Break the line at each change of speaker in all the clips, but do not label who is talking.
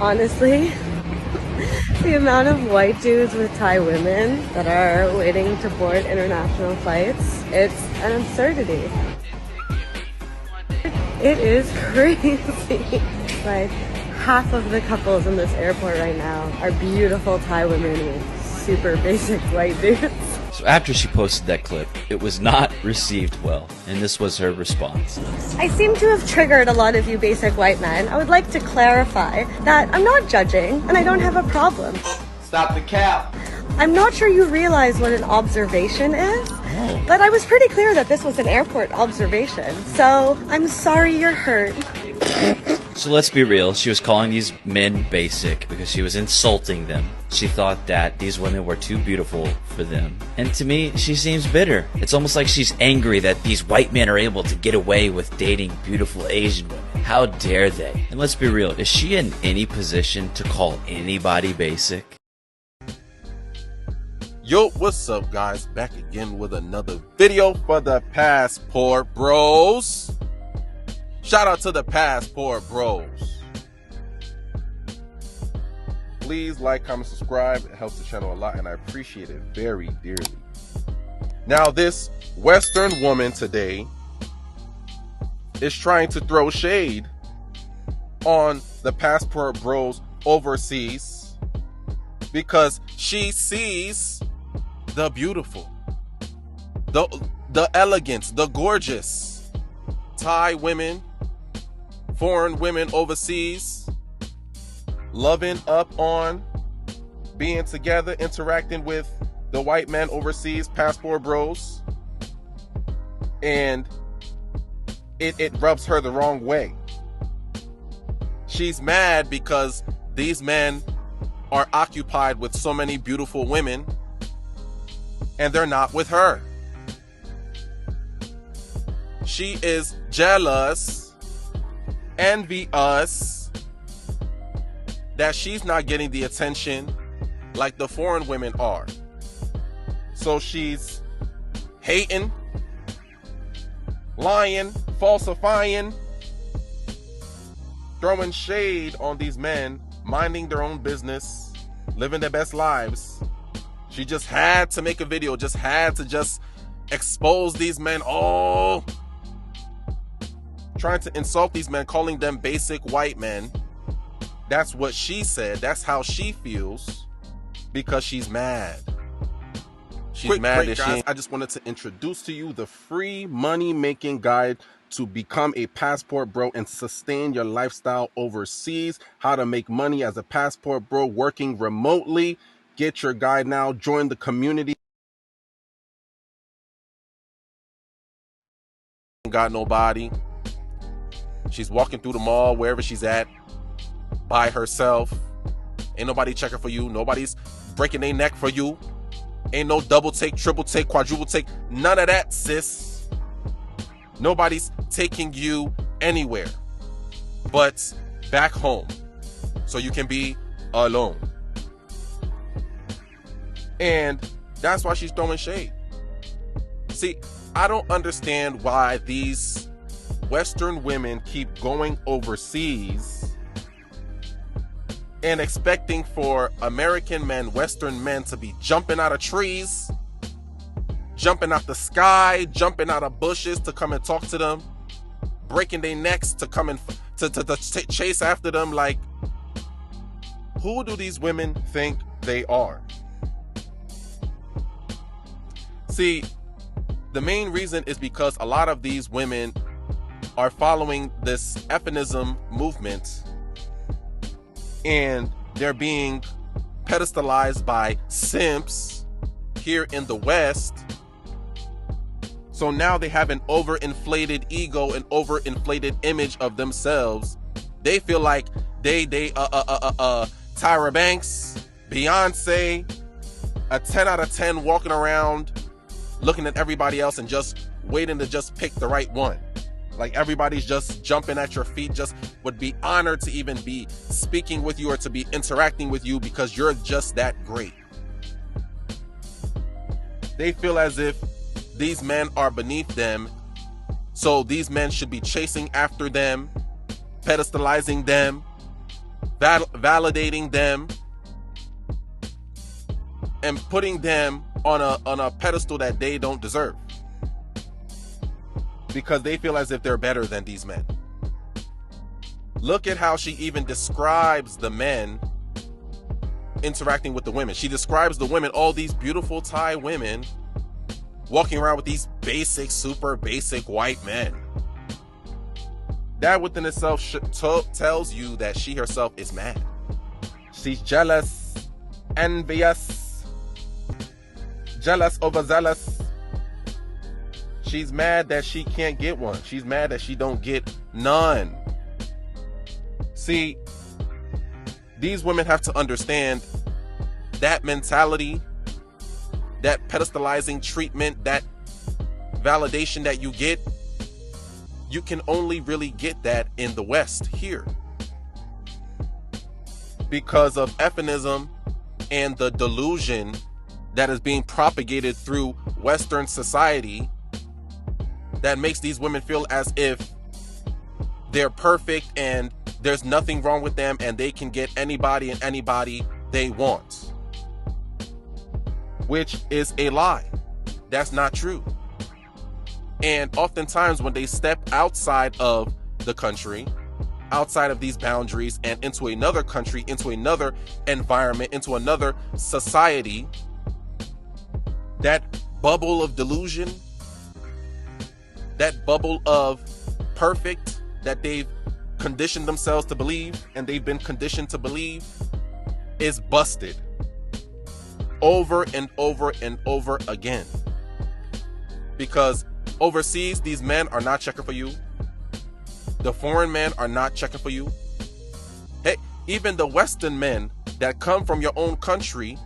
Honestly, the amount of white dudes with Thai women that are waiting to board international flights, it's an absurdity. It is crazy. Like, half of the couples in this airport right now are beautiful Thai women with super basic white dudes.
So after she posted that clip, it was not received well, and this was her response.
I seem to have triggered a lot of you basic white men. I would like to clarify that I'm not judging and I don't have a problem.
Stop the cap.
I'm not sure you realize what an observation is, but I was pretty clear that this was an airport observation. So I'm sorry you're hurt.
So let's be real, she was calling these men basic because she was insulting them. She thought that these women were too beautiful for them. And to me, she seems bitter. It's almost like she's angry that these white men are able to get away with dating beautiful Asian women. How dare they? And let's be real, is she in any position to call anybody basic?
Yo, what's up, guys? Back again with another video for the Passport Bros. Shout out to the Passport Bros. Please like, comment, subscribe. It helps the channel a lot and I appreciate it very dearly. Now, this Western woman today is trying to throw shade on the Passport Bros overseas because she sees the beautiful, the elegant, the gorgeous Thai women, foreign women overseas, loving up on being together, interacting with the white man overseas, Passport Bros, and it rubs her the wrong way. She's mad because these men are occupied with so many beautiful women and they're not with her. She is jealous, envious that she's not getting the attention like the foreign women are. So she's hating, lying, falsifying, throwing shade on these men, minding their own business, living their best lives. She just had to make a video, just had to just expose these men. Oh, trying to insult these men, calling them basic white men. That's what she said. That's how she feels because she's mad. She's mad that she. I just wanted to introduce to you the free money making guide to become a passport bro and sustain your lifestyle overseas. How to make money as a passport bro working remotely. Get your guide now. Join the community. Got nobody. She's walking through the mall, wherever she's at, by herself. Ain't nobody checking for you. Nobody's breaking their neck for you. Ain't no double take, triple take, quadruple take. None of that, sis. Nobody's taking you anywhere but back home so you can be alone. And that's why she's throwing shade. See, I don't understand why these Western women keep going overseas and expecting for American men, Western men, to be jumping out of trees, jumping out the sky, jumping out of bushes to come and talk to them, breaking their necks to come and to chase after them. Like, who do these women think they are? See, the main reason is because a lot of these women are following this feminism movement and they're being pedestalized by simps here in the West. So now they have an overinflated ego, an overinflated image of themselves. They feel like Tyra Banks, Beyonce, a 10 out of 10 walking around looking at everybody else and just waiting to just pick the right one. Like everybody's just jumping at your feet, just would be honored to even be speaking with you or to be interacting with you because you're just that great. They feel as if these men are beneath them, so these men should be chasing after them, pedestalizing them, validating them, and putting them on a pedestal that they don't deserve, because they feel as if they're better than these men. Look at how she even describes the men interacting with the women. She describes the women, all these beautiful Thai women walking around with these basic, super basic white men. That within itself tells you that she herself is mad. She's jealous, envious, jealous, overzealous. She's mad that she can't get one. She's mad that she don't get none. See, these women have to understand that mentality, that pedestalizing treatment, that validation that you get, you can only really get that in the West here, because of feminism and the delusion that is being propagated through Western society that makes these women feel as if they're perfect and there's nothing wrong with them and they can get anybody and anybody they want, which is a lie. That's not true. And oftentimes when they step outside of the country, outside of these boundaries, and into another country, into another environment, into another society, that bubble of delusion, that bubble of perfect that they've conditioned themselves to believe, and they've been conditioned to believe, is busted over and over and over again. Because overseas, these men are not checking for you. The foreign men are not checking for you. Hey, even the Western men that come from your own country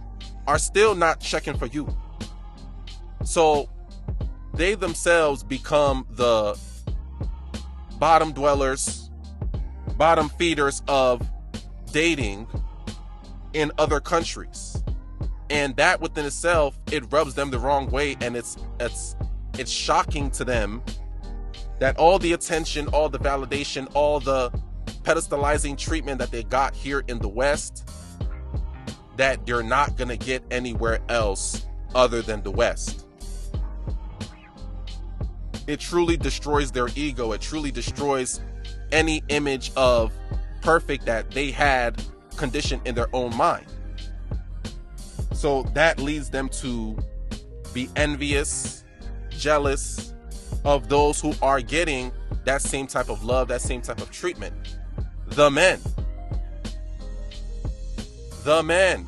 are still not checking for you. So they themselves become the bottom dwellers, bottom feeders of dating in other countries. And that within itself, it rubs them the wrong way, and it's shocking to them that all the attention, all the validation, all the pedestalizing treatment that they got here in the West, that you're not going to get anywhere else other than the West. It truly destroys their ego. It truly destroys any image of perfect that they had conditioned in their own mind. So that leads them to be envious, jealous of those who are getting that same type of love, that same type of treatment. The men. The men.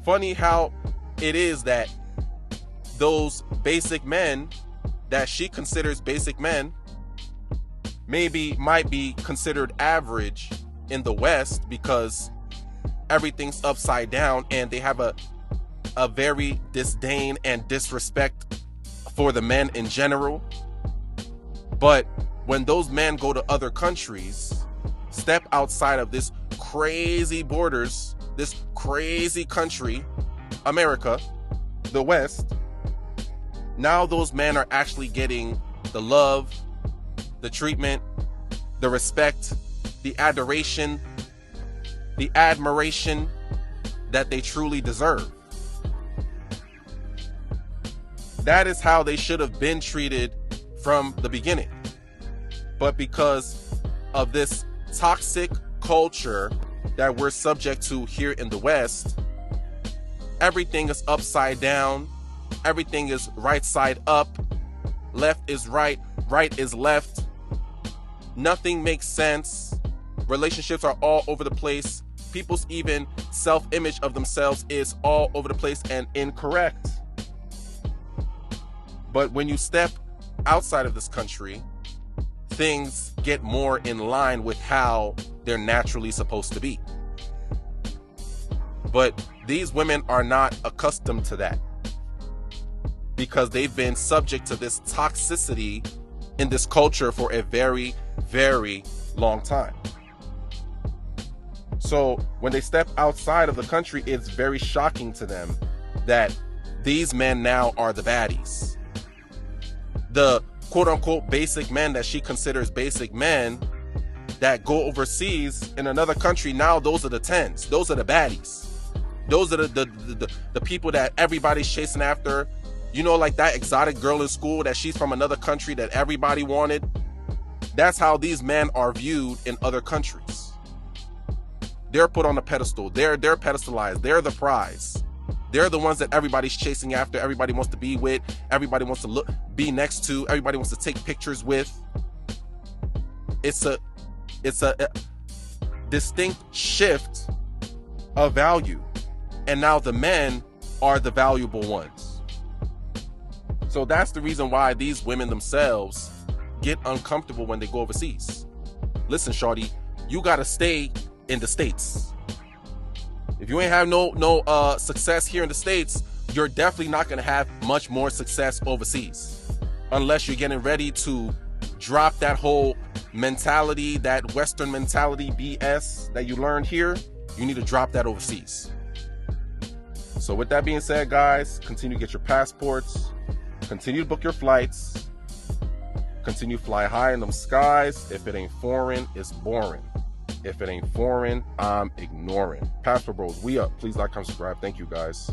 Funny how it is that those basic men that she considers basic men might be considered average in the West, because everything's upside down and they have a very disdain and disrespect for the men in general. But when those men go to other countries, step outside of this crazy borders, this crazy country, America, the West, now those men are actually getting the love, the treatment, the respect, the adoration, the admiration that they truly deserve. That is how they should have been treated from the beginning. But because of this toxic culture that we're subject to here in the West, everything is upside down. Everything is right side up. Left is right. Right is left. Nothing makes sense. Relationships are all over the place. People's even self-image of themselves is all over the place and incorrect. But when you step outside of this country, things get more in line with how they're naturally supposed to be. But these women are not accustomed to that, because they've been subject to this toxicity in this culture for a very, very long time. So when they step outside of the country, it's very shocking to them that these men now are the baddies. The quote-unquote basic men that she considers basic men that go overseas in another country, now those are the 10s. Those are the baddies. Those are the people that everybody's chasing after. You know, like that exotic girl in school that she's from another country that everybody wanted. That's how these men are viewed in other countries. They're put on a pedestal. They're pedestalized. They're the prize. They're the ones that everybody's chasing after. Everybody wants to be with. Everybody wants to be next to. Everybody wants to take pictures with. It's a distinct shift of value. And now the men are the valuable ones. So that's the reason why these women themselves get uncomfortable when they go overseas. Listen, shorty, you gotta stay in the States. If you ain't have no success here in the States, you're definitely not gonna have much more success overseas. Unless you're getting ready to drop that whole mentality, that Western mentality BS that you learned here, you need to drop that overseas. So with that being said, guys, continue to get your passports, continue to book your flights, continue to fly high in them skies. If it ain't foreign, it's boring. If it ain't foreign, I'm ignoring. Passport Bros, we up. Please like, comment, subscribe. Thank you, guys.